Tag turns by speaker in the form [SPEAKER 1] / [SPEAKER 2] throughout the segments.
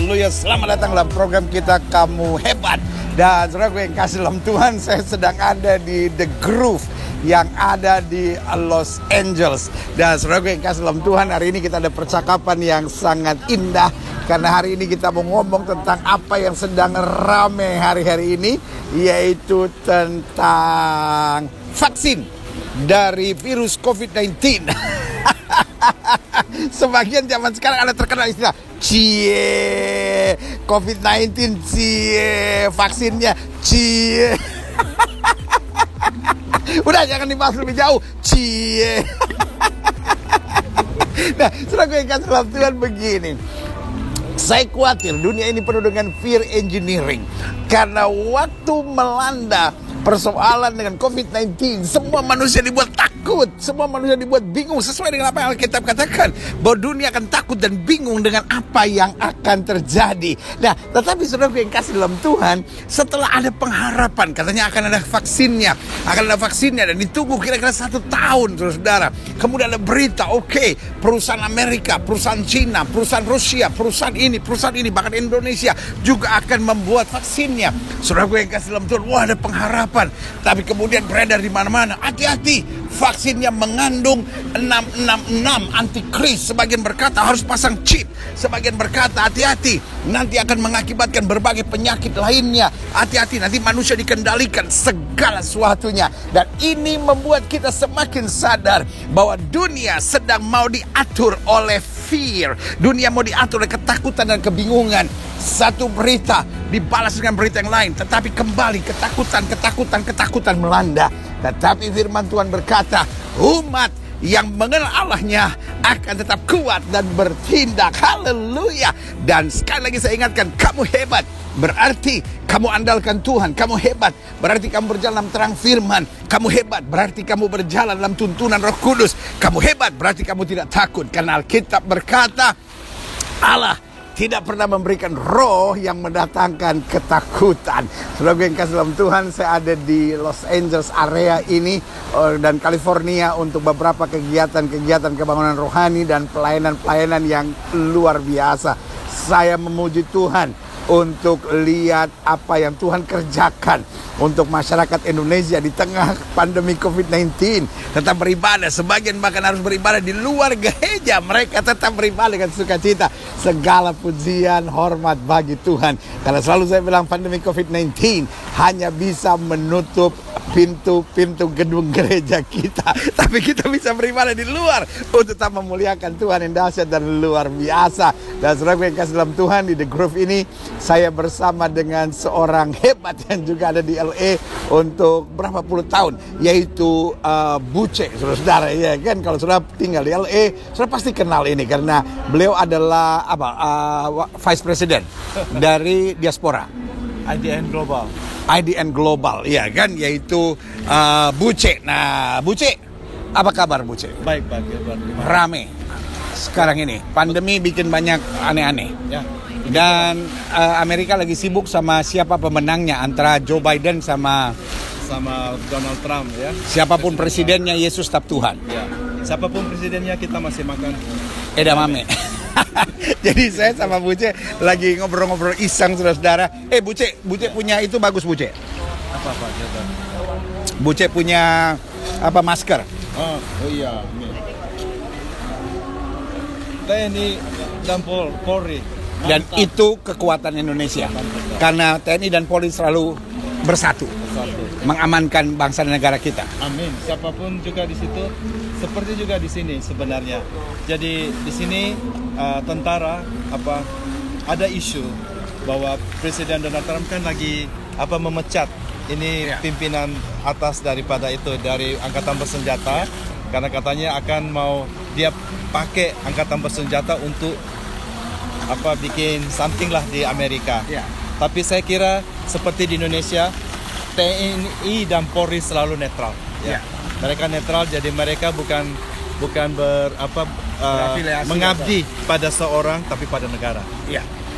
[SPEAKER 1] Haleluya, selamat datang dalam program kita Kamu Hebat. Dan saudara gue yang kasih dalam Tuhan, saya sedang ada di The Groove yang ada di Los Angeles. Dan saudara gue yang kasih dalam Tuhan, hari ini kita ada percakapan yang sangat indah. Karena hari ini kita mau ngomong tentang apa yang sedang rame hari-hari ini, yaitu tentang vaksin dari virus COVID-19. Sebagian zaman sekarang ada terkenal istilah cie COVID-19, cie vaksinnya, cie. Udah jangan dibahas lebih jauh, cie. Nah, saudara gue kasih dalam Tuhan begini. Saya khawatir dunia ini penuh dengan fear engineering. Karena waktu melanda persoalan dengan COVID-19, semua manusia dibuat takut, semua manusia dibuat bingung, sesuai dengan apa yang Alkitab katakan, bahwa dunia akan takut dan bingung dengan apa yang akan terjadi. Nah, tetapi saudara yang kasih dalam Tuhan, setelah ada pengharapan, katanya akan ada vaksinnya, dan ditunggu kira-kira 1 tahun, saudara. Kemudian ada berita, perusahaan Amerika, perusahaan Cina, perusahaan Rusia, perusahaan ini, bahkan Indonesia juga akan membuat vaksinnya. Saudara yang kasih dalam Tuhan, wah ada pengharapan. Tapi kemudian beredar di mana-mana, hati-hati, vaksinnya mengandung 666 antikris. Sebagian berkata harus pasang chip, sebagian berkata hati-hati, nanti akan mengakibatkan berbagai penyakit lainnya. Hati-hati, nanti manusia dikendalikan segala sesuatunya. Dan ini membuat kita semakin sadar bahwa dunia sedang mau diatur oleh fear. Dunia mau diatur oleh ketakutan dan kebingungan. Satu berita dibalas dengan berita yang lain, tetapi kembali ketakutan melanda. Tetapi firman Tuhan berkata, umat yang mengenal Allahnya akan tetap kuat dan bertindak. Haleluya. Dan sekali lagi saya ingatkan, kamu hebat berarti kamu andalkan Tuhan. Kamu hebat berarti kamu berjalan dalam terang firman. Kamu hebat berarti kamu berjalan dalam tuntunan Roh Kudus. Kamu hebat berarti kamu tidak takut. Karena Alkitab berkata, Allah tidak pernah memberikan roh yang mendatangkan ketakutan. Saudara gue yang kasih dalam Tuhan, saya ada di Los Angeles area ini dan California untuk beberapa kegiatan kebangunan rohani dan pelayanan yang luar biasa. Saya memuji Tuhan untuk lihat apa yang Tuhan kerjakan untuk masyarakat Indonesia di tengah pandemi COVID-19. Tetap beribadah, sebagian bahkan harus beribadah di luar gereja. Mereka tetap beribadah dengan sukacita. Segala pujian, hormat bagi Tuhan. Karena selalu saya bilang pandemi COVID-19 hanya bisa menutup pintu-pintu gedung gereja kita. Tapi kita bisa beribadah di luar untuk tetap memuliakan Tuhan yang dahsyat dan luar biasa. Dan saudara yang kasih dalam Tuhan, di The Groove ini saya bersama dengan seorang hebat yang juga ada di LA untuk berapa puluh tahun, yaitu Buce, saudara ya kan. Kalau saudara tinggal di LA, saudara pasti kenal ini karena beliau adalah Vice President dari diaspora IDN Global, ya kan, yaitu Buce. Nah, Buce, apa kabar Buce?
[SPEAKER 2] Baik, kabar.
[SPEAKER 1] Rame sekarang ini, pandemi bikin banyak aneh-aneh.
[SPEAKER 2] Ya.
[SPEAKER 1] Dan Amerika lagi sibuk sama siapa pemenangnya antara Joe Biden sama
[SPEAKER 2] Donald Trump, ya.
[SPEAKER 1] Siapapun presidennya, Yesus tetap Tuhan.
[SPEAKER 2] Ya. Siapapun presidennya, kita masih makan
[SPEAKER 1] edamame. Jadi saya sama Buce lagi ngobrol-ngobrol iseng, saudara-saudara. Buce punya itu bagus, Buce.
[SPEAKER 2] Apa kita?
[SPEAKER 1] Buce punya masker.
[SPEAKER 2] Oh iya. TNI dan Polri.
[SPEAKER 1] Dan itu kekuatan Indonesia. Karena TNI dan Polri selalu bersatu. Mengamankan bangsa dan negara kita.
[SPEAKER 2] Amin. Siapapun juga di situ, seperti juga di sini sebenarnya. Jadi di sini tentara ada isu bahwa Presiden Donald Trump kan lagi memecat ini pimpinan atas daripada itu dari angkatan bersenjata, karena katanya akan mau dia pakai angkatan bersenjata untuk bikin something lah di Amerika. Tapi saya kira seperti di Indonesia, TNI dan Polri selalu netral. Mereka netral, jadi mereka bukan mengabdi pada seorang, tapi pada negara.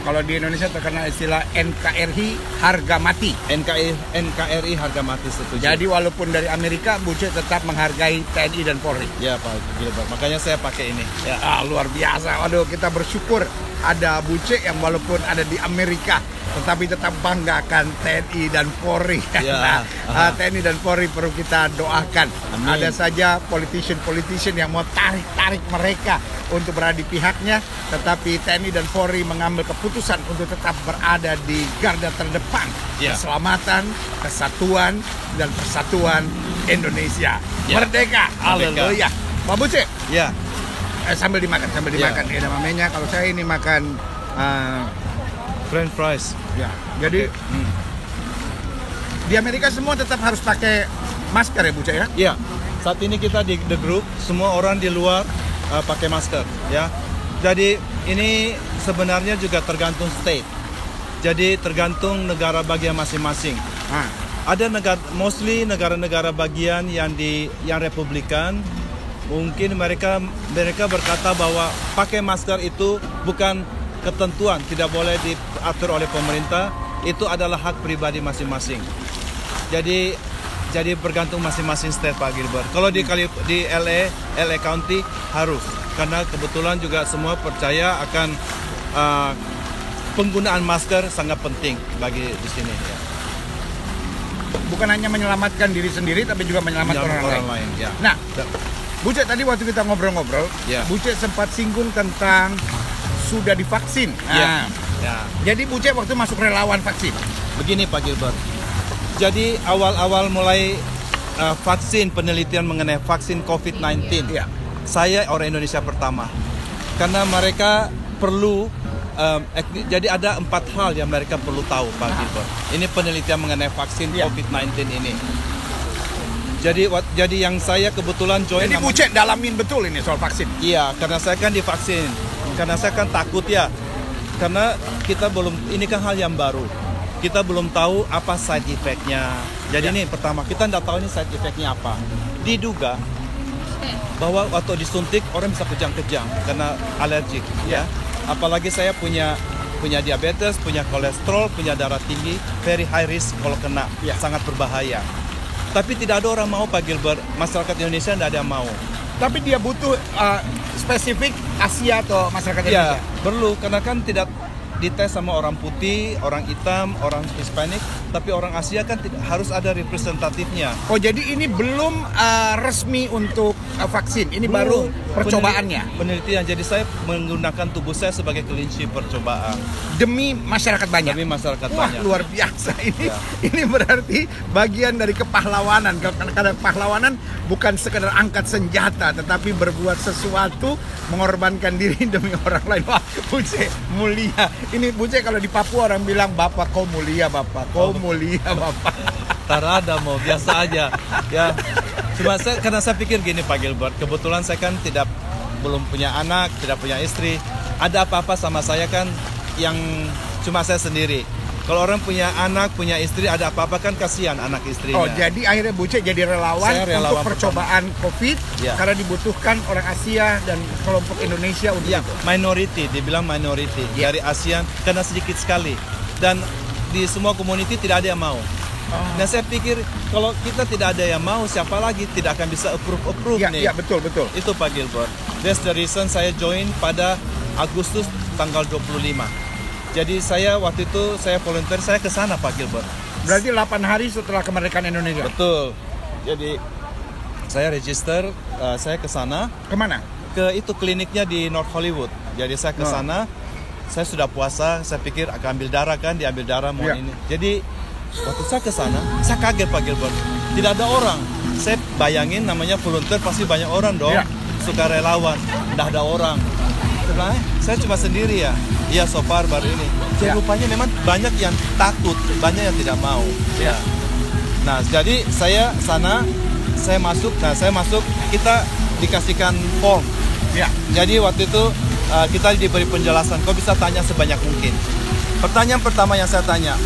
[SPEAKER 1] kalau di Indonesia terkenal istilah NKRI harga mati.
[SPEAKER 2] NKRI harga mati, setuju.
[SPEAKER 1] Jadi walaupun dari Amerika, Buce tetap menghargai TNI dan Polri.
[SPEAKER 2] Ya Pak Gilbert, makanya saya pakai ini. Ya.
[SPEAKER 1] Luar biasa. Waduh, kita bersyukur ada Buce yang walaupun ada di Amerika, tetapi tetap banggakan TNI dan Polri.
[SPEAKER 2] Ya.
[SPEAKER 1] Nah, TNI dan Polri perlu kita doakan.
[SPEAKER 2] Amin.
[SPEAKER 1] Ada saja politician yang mau tarik mereka untuk berada di pihaknya, tetapi TNI dan Polri mengambil keputusan untuk tetap berada di garda terdepan.
[SPEAKER 2] Ya.
[SPEAKER 1] Keselamatan, kesatuan, dan persatuan Indonesia.
[SPEAKER 2] Ya.
[SPEAKER 1] Merdeka. Haleluya. Pak Buce.
[SPEAKER 2] Ya.
[SPEAKER 1] Sambil dimakan. Ya, namanya kalau saya ini makan
[SPEAKER 2] French fries.
[SPEAKER 1] ya. Jadi di Amerika semua tetap harus pakai masker ya, Buce ya?
[SPEAKER 2] Iya. Saat ini kita di The Group, semua orang di luar pakai masker, ya. Jadi ini sebenarnya juga tergantung state. Jadi tergantung negara bagian masing-masing. Ada mostly negara-negara bagian yang Republikan, mungkin mereka berkata bahwa pakai masker itu bukan ketentuan, tidak boleh diatur oleh pemerintah, itu adalah hak pribadi masing-masing. Jadi bergantung masing-masing state, Pak Gilbert. Kalau di LA County harus, karena kebetulan juga semua percaya akan penggunaan masker sangat penting bagi di sini. Ya.
[SPEAKER 1] Bukan hanya menyelamatkan diri sendiri, tapi juga menyelamatkan orang lain.
[SPEAKER 2] Ya.
[SPEAKER 1] Nah, Buce tadi waktu kita ngobrol-ngobrol,
[SPEAKER 2] Ya.
[SPEAKER 1] Buce sempat singgung tentang sudah divaksin.
[SPEAKER 2] Ya. Ya.
[SPEAKER 1] Jadi Buce waktu masuk relawan vaksin.
[SPEAKER 2] Begini Pak Gilbert. Jadi awal-awal mulai vaksin, penelitian mengenai vaksin COVID-19,
[SPEAKER 1] Ya.
[SPEAKER 2] saya orang Indonesia pertama. Karena mereka perlu, jadi ada 4 hal yang mereka perlu tahu, Pak Gilbert. Ini penelitian mengenai vaksin
[SPEAKER 1] Ya.
[SPEAKER 2] COVID-19 ini. Jadi yang saya kebetulan join.
[SPEAKER 1] Jadi Buce dalamin betul ini soal vaksin.
[SPEAKER 2] Iya, karena saya kan divaksin. Karena saya kan takut ya. Karena kita ini kan hal yang baru. Kita belum tahu apa side effect-nya. Jadi ini pertama, kita tidak tahu ini side effect-nya apa. Diduga bahwa waktu disuntik orang bisa kejang-kejang karena alergik, ya. Apalagi saya punya diabetes, punya kolesterol, punya darah tinggi, very high risk kalau kena, sangat berbahaya. Tapi tidak ada orang mau, Pak Gilbert. Masyarakat Indonesia tidak ada yang mau.
[SPEAKER 1] Tapi dia butuh spesifik Asia atau masyarakat Indonesia?
[SPEAKER 2] Ya, perlu, karena kan tidak dites sama orang putih, orang hitam, orang Hispanik, tapi orang Asia kan harus ada representatifnya.
[SPEAKER 1] Oh, jadi ini belum resmi untuk vaksin, ini baru percobaannya?
[SPEAKER 2] Penelitian, jadi saya menggunakan tubuh saya sebagai kelinci percobaan.
[SPEAKER 1] Demi masyarakat banyak?
[SPEAKER 2] Demi masyarakat
[SPEAKER 1] Wah,
[SPEAKER 2] banyak.
[SPEAKER 1] luar biasa ini. Ini berarti bagian dari kepahlawanan. Karena pahlawanan bukan sekedar angkat senjata, tetapi berbuat sesuatu, mengorbankan diri demi orang lain. Wah, Buce mulia. Ini Buce kalau di Papua orang bilang, Bapak kau mulia, Bapak kau mulia, Bapak.
[SPEAKER 2] Tarada mau biasa aja. Ya. Cuma karena saya pikir gini Pak Gilbert, kebetulan saya kan belum punya anak, tidak punya istri. Ada apa-apa sama saya kan yang cuma saya sendiri. Kalau orang punya anak, punya istri, ada apa-apa kan kasihan anak istrinya.
[SPEAKER 1] Oh, jadi akhirnya Buce jadi relawan untuk percobaan COVID, karena dibutuhkan orang Asia dan kelompok Indonesia untuk itu.
[SPEAKER 2] Minority, dibilang minority dari ASEAN karena sedikit sekali. Dan di semua community tidak ada yang mau. Nah, saya pikir kalau kita tidak ada yang mau, siapa lagi tidak akan bisa approve nih.
[SPEAKER 1] Iya, betul.
[SPEAKER 2] Itu Pak Gilbert. That's the reason saya join pada Agustus tanggal 25. Jadi waktu itu saya volunteer, saya ke sana Pak Gilbert.
[SPEAKER 1] Berarti 8 hari setelah kemerdekaan Indonesia?
[SPEAKER 2] Betul. Jadi saya register, saya ke sana.
[SPEAKER 1] Kemana?
[SPEAKER 2] Ke itu kliniknya di North Hollywood. Jadi saya ke sana, saya sudah puasa, saya pikir akan ambil darah kan, diambil darah mau ini. Jadi waktu saya ke sana, saya kaget Pak Gilbert. Tidak ada orang. Saya bayangin namanya volunteer pasti banyak orang dong. Sukarelawan, tidak ada orang. Saya cuma sendiri ya. Iya, so far baru ini. Jadi rupanya memang banyak yang takut, banyak yang tidak mau. Ya. Nah, jadi saya masuk, kita dikasihkan form. Ya. Jadi waktu itu kita diberi penjelasan, kau bisa tanya sebanyak mungkin. Pertanyaan pertama yang saya tanya,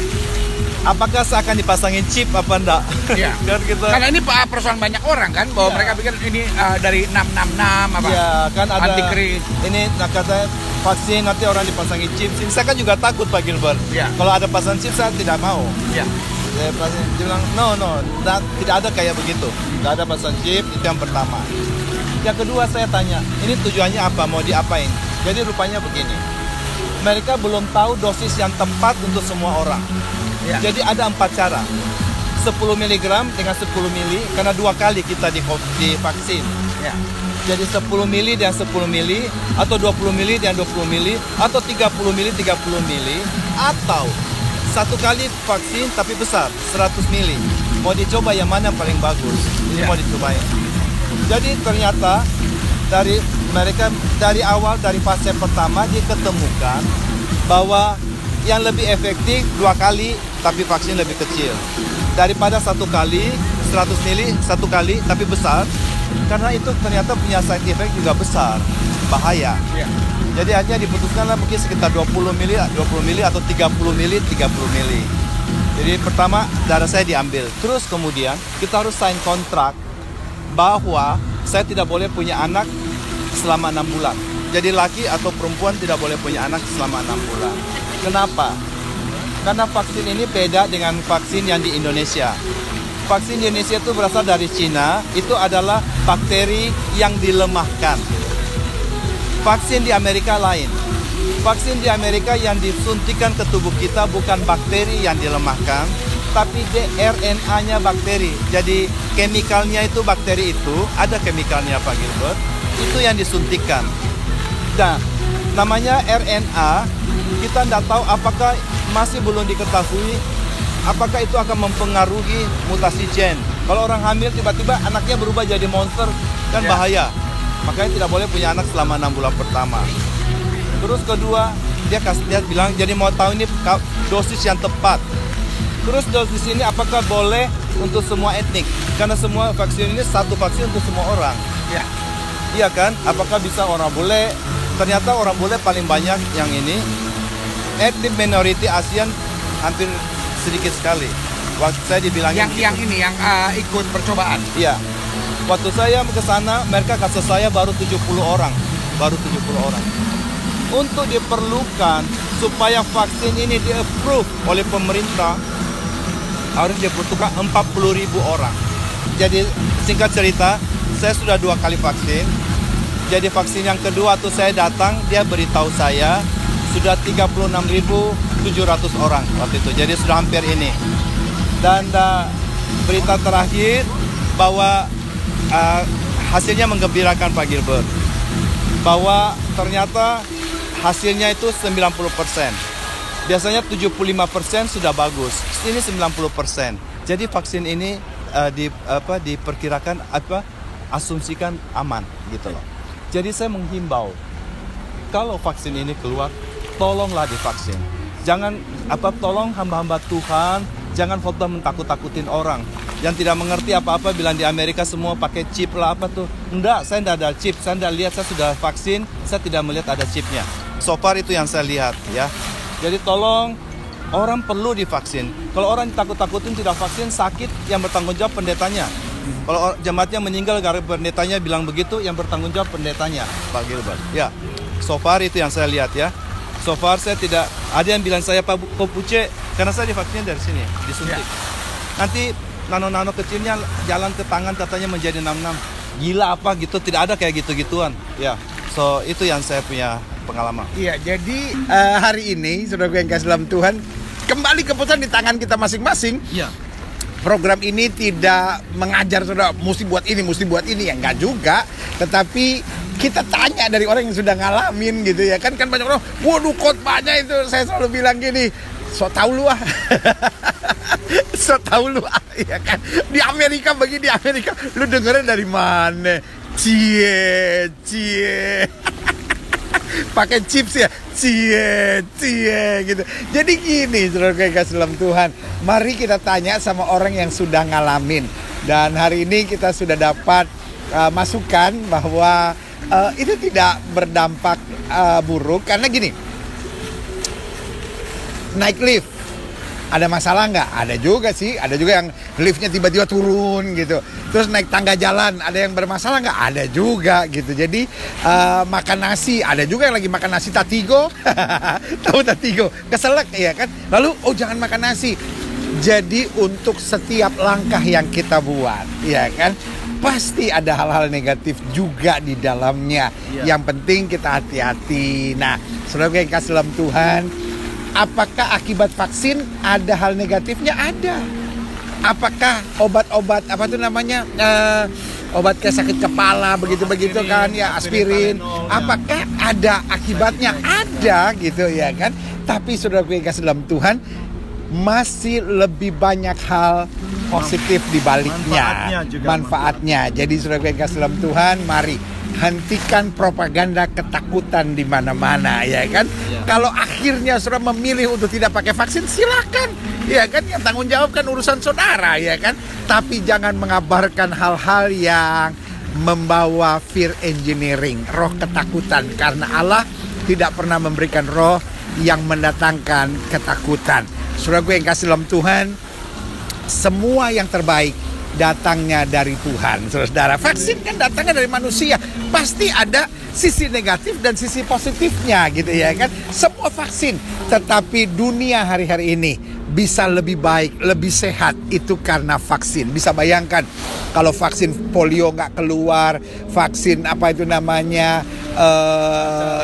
[SPEAKER 2] apakah saya akan dipasangin chip apa enggak?
[SPEAKER 1] Iya.
[SPEAKER 2] Kan kita.
[SPEAKER 1] Karena ini persoalan banyak orang kan, bahwa
[SPEAKER 2] Iya.
[SPEAKER 1] mereka pikir ini dari 666 apa?
[SPEAKER 2] Iya, kan ada
[SPEAKER 1] Antikris.
[SPEAKER 2] ini katanya vaksin nanti orang dipasangin chip. Saya kan juga takut Pak Gilbert.
[SPEAKER 1] Iya.
[SPEAKER 2] Kalau ada pasang chip saya tidak mau.
[SPEAKER 1] Iya.
[SPEAKER 2] Dia bilang no, tidak ada kayak begitu. Tidak ada pasang chip, itu yang pertama. Yang kedua saya tanya, ini tujuannya apa? Mau diapain? Jadi rupanya begini. Mereka belum tahu dosis yang tepat untuk semua orang.
[SPEAKER 1] Ya.
[SPEAKER 2] Jadi ada 4 cara. 10 mg dengan 10 mili, karena 2 kali kita divaksin.
[SPEAKER 1] Ya.
[SPEAKER 2] Jadi 10 mili dan 10 mili, atau 20 mili dan 20 mili, atau 30 mili 30 mili, atau 1 kali vaksin tapi besar, 100 mili. Mau dicoba yang mana yang paling bagus? Ini
[SPEAKER 1] Ya.
[SPEAKER 2] mau dicobain. Jadi ternyata dari mereka dari awal, dari fase pertama diketemukan bahwa yang lebih efektif 2 kali tapi vaksin lebih kecil daripada 1 kali 100 mili 1 kali tapi besar, karena itu ternyata punya side effect juga besar, bahaya.
[SPEAKER 1] Ya.
[SPEAKER 2] Jadi hanya diputuskanlah mungkin sekitar 20 mili atau 30 mili. Jadi pertama darah saya diambil, terus kemudian kita harus sign kontrak bahwa saya tidak boleh punya anak selama 6 bulan. Jadi laki atau perempuan tidak boleh punya anak selama 6 bulan. Kenapa? Karena vaksin ini beda dengan vaksin yang di Indonesia. Vaksin di Indonesia itu berasal dari Cina, itu adalah bakteri yang dilemahkan. Vaksin di Amerika lain. Vaksin di Amerika yang disuntikan ke tubuh kita bukan bakteri yang dilemahkan, tapi RNA-nya bakteri. Jadi chemikalnya itu, bakteri itu, ada chemikalnya Pak Gilbert, itu yang disuntikan. Nah, namanya RNA, kita tidak tahu apakah masih belum diketahui apakah itu akan mempengaruhi mutasi gen. Kalau orang hamil tiba-tiba anaknya berubah jadi monster, kan bahaya. Makanya tidak boleh punya anak selama 6 bulan pertama. Terus kedua, dia bilang jadi mau tahu ini dosis yang tepat. Terus dosis ini apakah boleh untuk semua etnik? Karena semua vaksin ini satu vaksin untuk semua orang.
[SPEAKER 1] Ya.
[SPEAKER 2] Iya kan? Apakah bisa orang bule? Ternyata orang bule paling banyak yang ini. Etnik minority ASEAN hampir sedikit sekali. Waktu saya dibilangin
[SPEAKER 1] Yang ini yang ikut percobaan.
[SPEAKER 2] iya. Waktu saya ke sana, mereka kasih saya baru 70 orang. Baru 70 orang. Untuk diperlukan supaya vaksin ini di-approve oleh pemerintah, harus diperlukan 40.000 orang. Jadi singkat cerita, saya sudah 2 kali vaksin. Jadi vaksin yang kedua tuh saya datang, dia beritahu saya sudah 36.700 orang waktu itu. Jadi sudah hampir ini. Dan berita terakhir bahwa hasilnya menggembirakan Pak Gilbert. Bahwa ternyata hasilnya itu 90%. Biasanya 75% sudah bagus. Ini 90%. Jadi vaksin ini diperkirakan asumsikan aman gitu loh. Jadi saya menghimbau kalau vaksin ini keluar, tolonglah divaksin. Jangan tolong hamba-hamba Tuhan, jangan foto mentakut-takutin orang. Yang tidak mengerti apa-apa bilang di Amerika semua pakai chip lah apa tuh. Enggak, saya tidak ada chip. Saya tidak lihat, saya sudah vaksin, saya tidak melihat ada chipnya. So far itu yang saya lihat ya. Jadi tolong, orang perlu divaksin. Kalau orang takut-takutin tidak vaksin, sakit, yang bertanggung jawab pendetanya. Kalau jemaatnya meninggal karena pendetanya bilang begitu, yang bertanggung jawab pendetanya, Pak Gilbert. Ya, so far itu yang saya lihat ya. So far saya tidak, ada yang bilang saya Pak Puce, karena saya divaksin dari sini, disuntik.
[SPEAKER 1] Ya.
[SPEAKER 2] Nanti nano-nano kecilnya jalan ke tangan katanya menjadi 66. Gila apa gitu, tidak ada kayak gitu-gituan. Ya, so itu yang saya punya pengalaman.
[SPEAKER 1] Iya, jadi hari ini saudara yang kasih dalam Tuhan, kembali keputusan di tangan kita masing-masing.
[SPEAKER 2] Iya.
[SPEAKER 1] Program ini tidak mengajar saudara mesti buat ini ya, enggak juga, tetapi kita tanya dari orang yang sudah ngalamin gitu ya kan banyak orang, waduh khotbahnya itu saya selalu bilang gini, so tau lu ah. So tau lu ah, ya kan. Di Amerika begini, di Amerika lu dengerin dari mana? Cie. Pakai chips ya, cie gitu. Jadi gini, saudara kasih dalam Tuhan, mari kita tanya sama orang yang sudah ngalamin. Dan hari ini kita sudah dapat masukan bahwa itu tidak berdampak buruk karena gini, naik lift Ada masalah nggak? Ada juga sih. Ada juga yang liftnya tiba-tiba turun gitu. Terus naik tangga jalan, ada yang bermasalah nggak? Ada juga gitu. Jadi makan nasi, ada juga yang lagi makan nasi Tatigo. Tahu Tatigo? Keselak ya kan? Lalu jangan makan nasi. Jadi untuk setiap langkah yang kita buat, ya kan, pasti ada hal-hal negatif juga di dalamnya. Yang penting kita hati-hati. Nah, saudara yang kasih dalam Tuhan, apakah akibat vaksin ada hal negatifnya? Ada. Apakah obat-obat apa tuh namanya, obat kayak sakit kepala begitu-begitu kan ya, aspirin, apakah ada akibatnya? Ada gitu ya kan. Tapi saudara yang kasih dalam Tuhan, masih lebih banyak hal positif di baliknya, manfaatnya. Jadi saudara yang kasih dalam Tuhan, mari hentikan propaganda ketakutan di mana-mana, ya kan? Kalau akhirnya saudara memilih untuk tidak pakai vaksin, silakan, ya kan? Yang tanggung jawab kan urusan saudara, ya kan? Tapi jangan mengabarkan hal-hal yang membawa fear engineering, roh ketakutan, karena Allah tidak pernah memberikan roh yang mendatangkan ketakutan. Saudara gue yang kasih dalam Tuhan, semua yang terbaik datangnya dari Tuhan. Saudara, vaksin kan datangnya dari manusia. Pasti ada sisi negatif dan sisi positifnya gitu ya kan. Semua vaksin. Tetapi dunia hari-hari ini bisa lebih baik, lebih sehat, itu karena vaksin. Bisa bayangkan kalau vaksin polio nggak keluar, vaksin apa itu namanya,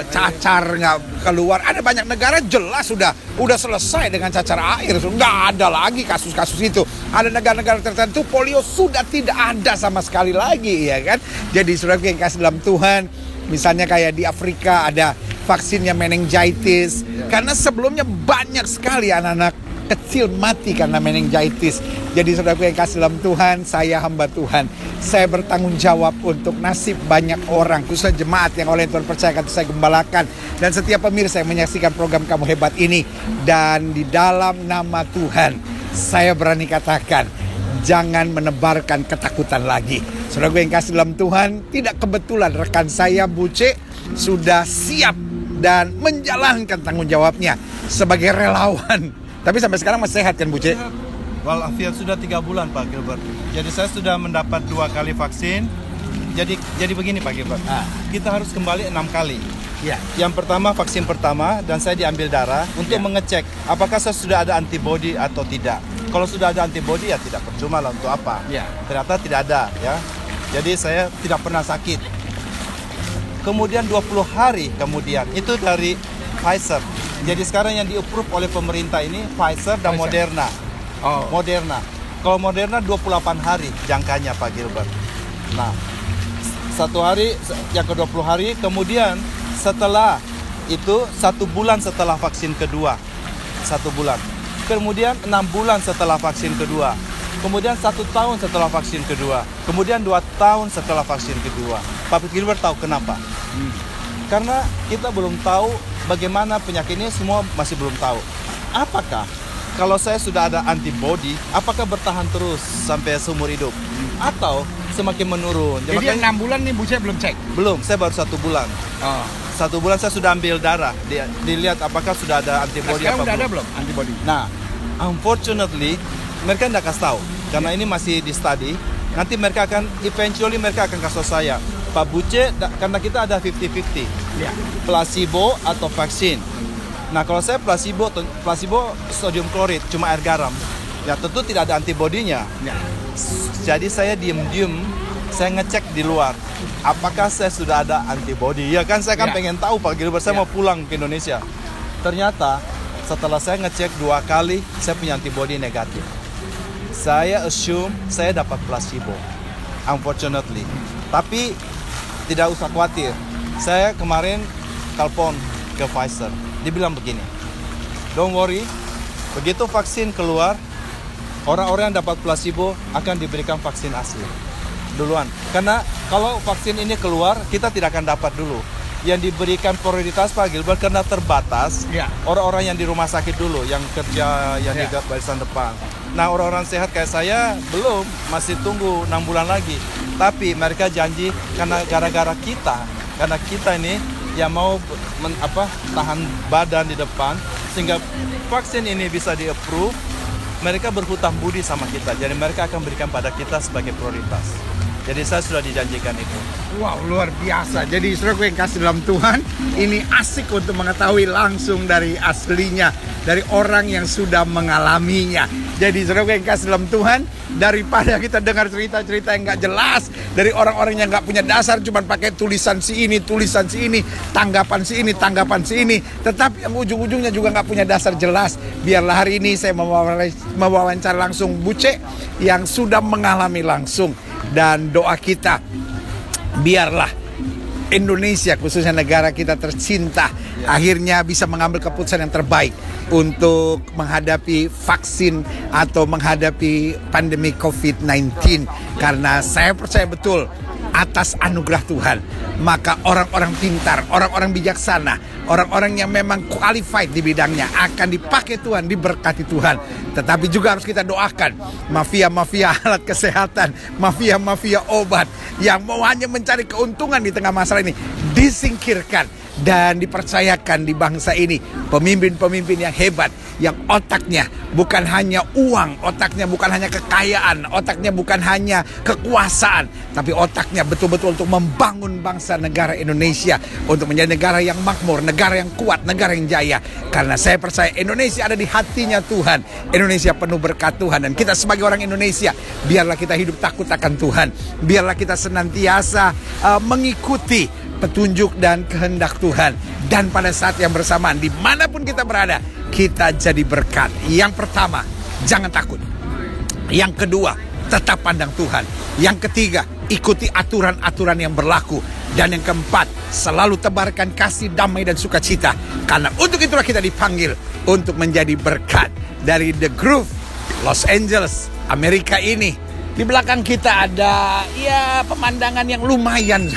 [SPEAKER 1] cacar nggak keluar. Ada banyak negara jelas udah selesai dengan cacar air, nggak ada lagi kasus-kasus itu. Ada negara-negara tertentu polio sudah tidak ada sama sekali lagi, ya kan. Jadi saudara yang kasih dalam Tuhan, misalnya kayak di Afrika ada vaksinnya meningitis, karena sebelumnya banyak sekali anak-anak kecil mati karena meningitis. Jadi saudaraku yang kasih dalam Tuhan, saya hamba Tuhan, saya bertanggung jawab untuk nasib banyak orang, khususnya jemaat yang oleh Tuhan percayakan saya gembalakan, dan setiap pemirsa yang menyaksikan program Kamu Hebat ini. Dan di dalam nama Tuhan, saya berani katakan, jangan menebarkan ketakutan lagi. Saudaraku yang kasih dalam Tuhan, tidak kebetulan rekan saya Buce sudah siap dan menjalankan tanggung jawabnya sebagai relawan. Tapi sampai sekarang masih sehat kan, Buce?
[SPEAKER 2] Walafiat sudah 3 bulan, Pak Gilbert. Jadi saya sudah mendapat 2 kali vaksin. Jadi begini, Pak Gilbert. Kita harus kembali 6 kali.
[SPEAKER 1] Ya.
[SPEAKER 2] Yang pertama, vaksin pertama, dan saya diambil darah untuk mengecek apakah saya sudah ada antibodi atau tidak. Kalau sudah ada antibodi, ya tidak percuma lah, untuk apa. Ternyata tidak ada, ya. Jadi saya tidak pernah sakit. Kemudian 20 hari kemudian, itu dari Pfizer. Jadi sekarang yang di-approve oleh pemerintah ini Pfizer dan Moderna. Moderna. Kalau Moderna 28 hari jangkanya, Pak Gilbert. Nah, 1 hari, yang ke 20 hari, kemudian setelah itu 1 bulan setelah vaksin kedua. 1 bulan. Kemudian 6 bulan setelah vaksin kedua. Kemudian 1 tahun setelah vaksin kedua. Kemudian 2 tahun setelah vaksin kedua. Pak Gilbert tahu kenapa? Karena kita belum tahu bagaimana penyakit ini, semua masih belum tahu. Apakah kalau saya sudah ada antibodi, apakah bertahan terus sampai seumur hidup? Atau semakin menurun?
[SPEAKER 1] Jadi yang 6 bulan nih Buce belum cek?
[SPEAKER 2] Belum, saya baru 1 bulan. 1 bulan saya sudah ambil darah, dilihat apakah sudah ada antibodi apa belum.
[SPEAKER 1] Udah ada belum antibodi?
[SPEAKER 2] Nah, unfortunately, mereka tidak kasih tahu. Karena ini masih di study. Nanti mereka akan, eventually mereka akan kasih saya, Pak Buce, karena kita ada 50-50. Placebo atau vaksin. Nah, kalau saya placebo sodium klorid, cuma air garam. Ya tentu tidak ada antibodinya. Jadi saya diem-diem, saya ngecek di luar. Apakah saya sudah ada antibodi? Ya kan, saya kan pengen tahu, Pak Gilbert, saya mau pulang ke Indonesia. Ternyata setelah saya ngecek 2 kali, saya punya antibodi negatif. Saya assume saya dapat placebo, unfortunately. Tapi tidak usah khawatir. Saya kemarin telepon ke Pfizer. Dia bilang begini, don't worry, begitu vaksin keluar, orang-orang yang dapat placebo akan diberikan vaksin asli duluan. Karena kalau vaksin ini keluar, kita tidak akan dapat dulu. Yang diberikan prioritas, Pak Gilbert, karena terbatas, orang-orang yang di rumah sakit dulu, yang kerja, yang di barisan depan. Nah, orang-orang sehat kayak saya belum, masih tunggu 6 bulan lagi. Tapi mereka janji karena gara-gara kita ini yang mau tahan badan di depan, sehingga vaksin ini bisa di-approve, mereka berhutang budi sama kita. Jadi mereka akan berikan pada kita sebagai prioritas. Jadi saya sudah dijanjikan itu.
[SPEAKER 1] Wow, luar biasa. Jadi saudaraku yang kasih dalam Tuhan, ini asik untuk mengetahui langsung dari aslinya, dari orang yang sudah mengalaminya. Jadi saudaraku yang kasih dalam Tuhan, daripada kita dengar cerita-cerita yang nggak jelas dari orang-orang yang nggak punya dasar, cuma pakai tulisan si ini, tanggapan si ini, tetapi yang ujung-ujungnya juga nggak punya dasar jelas. Biarlah hari ini saya mewawancara langsung Buce yang sudah mengalami langsung. Dan doa kita, biarlah Indonesia, khususnya negara kita tercinta, akhirnya bisa mengambil keputusan yang terbaik untuk menghadapi vaksin atau menghadapi pandemi COVID-19. Karena saya percaya betul, atas anugerah Tuhan, maka orang-orang pintar, orang-orang bijaksana, orang-orang yang memang qualified di bidangnya akan dipakai Tuhan, diberkati Tuhan. Tetapi juga harus kita doakan mafia-mafia alat kesehatan, mafia-mafia obat yang mau hanya mencari keuntungan di tengah masalah ini disingkirkan dan dipercayakan di bangsa ini pemimpin-pemimpin yang hebat, yang otaknya bukan hanya uang, otaknya bukan hanya kekayaan, otaknya bukan hanya kekuasaan, tapi otaknya betul-betul untuk membangun bangsa negara Indonesia untuk menjadi negara yang makmur, negara yang kuat, negara yang jaya. Karena saya percaya Indonesia ada di hatinya Tuhan, Indonesia penuh berkat Tuhan. Dan kita sebagai orang Indonesia, biarlah kita hidup takut akan Tuhan, biarlah kita senantiasa mengikuti petunjuk dan kehendak Tuhan. Dan pada saat yang bersamaan, dimanapun kita berada, kita jadi berkat. Yang pertama, jangan takut. Yang kedua, tetap pandang Tuhan. Yang ketiga, ikuti aturan-aturan yang berlaku. Dan yang keempat, selalu tebarkan kasih, damai, dan sukacita. Karena untuk itulah kita dipanggil untuk menjadi berkat. Dari The Groove, Los Angeles, Amerika ini. Di belakang kita ada pemandangan yang lumayan.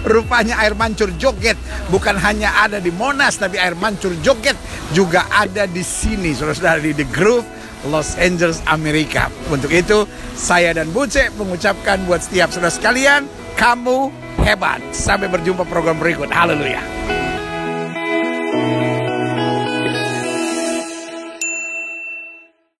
[SPEAKER 1] Rupanya air mancur joget bukan hanya ada di Monas, tapi air mancur joget juga ada di sini, saudara-saudara, di The Groove, Los Angeles, Amerika. Untuk itu, saya dan Buce mengucapkan buat setiap saudara sekalian, kamu hebat. Sampai berjumpa program berikut. Haleluya.